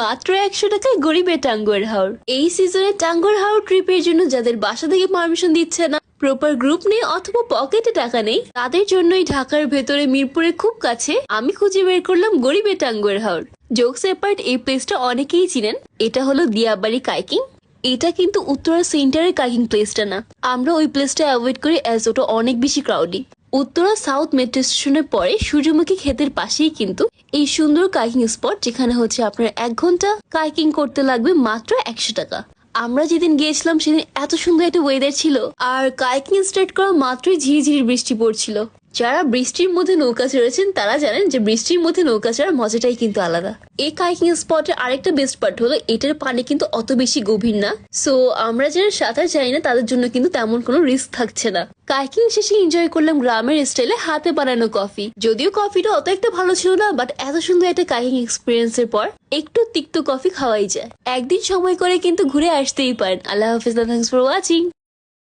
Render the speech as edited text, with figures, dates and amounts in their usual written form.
মাত্র 100 টাকায় গরিবের টাঙ্গুয়ার হাওর। এই সিজনে টাঙ্গুয়ার হাওর ট্রিপের জন্য যাদের বাসা থেকে পারমিশন দিচ্ছে না, প্রপার গ্রুপ নেই অথবা পকেটে টাকা নেই, তাদের জন্যই ঢাকার ভেতরে মিরপুরে খুব কাছে আমি খুঁজে বের করলাম গরিবের টাঙ্গুয়ার হাওর। জোকস অ্যাপার্ট, এই প্লেসটা অনেকেই চিনেন। এটা হলো দিয়াবাড়ি কাইকিং। এটা কিন্তু উত্তরা সেন্টারের কাইকিং প্লেসটা না। আমরা ওই প্লেসটা অ্যাভয়েড করি অ্যাজ ওটা অনেক বেশি ক্রাউডি। উত্তরা সাউথ মেট্রো স্টেশনের পরে সূর্যমুখী ক্ষেতের পাশেই কিন্তু এই সুন্দর কাইকিং স্পট, যেখানে হচ্ছে আপনার 1 ঘন্টা কাইকিং করতে লাগবে মাত্র 100 টাকা। আমরা যেদিন গিয়েছিলাম সেদিন এত সুন্দর একটা ওয়েদার ছিল, আর কাইকিং স্টার্ট করা মাত্রই ঝিরিঝিরি বৃষ্টি পড়ছিল। যারা বৃষ্টির মধ্যে নৌকা চড়েছেন তারা জানেন যে বৃষ্টির মধ্যে নৌকা চড়ার মজাটাই কিন্তু আলাদা। এই কাইকিং স্পটের আরেকটা বেস্ট পার্ট হলো এটার পানি কিন্তু অত বেশি গভীর না, সো আমরা যারা সাঁতার জানি না তাদের জন্য কিন্তু তেমন কোনো রিস্ক থাকছে না। কাইকিং শেষে এনজয় করলাম গ্রামের স্টাইলে হাতে বানানো কফি। যদিও কফিটা অত একটা ভালো ছিল না, বাট এত সুন্দর একটা কাইকিং এক্সপিরিয়েন্সের পর একটু তিক্ত কফি খাওয়াই যায়। একদিন সময় করে কিন্তু ঘুরে আসতেই পারেন। আল্লাহ হাফিজ, থ্যাঙ্কস ফর ওয়াচিং।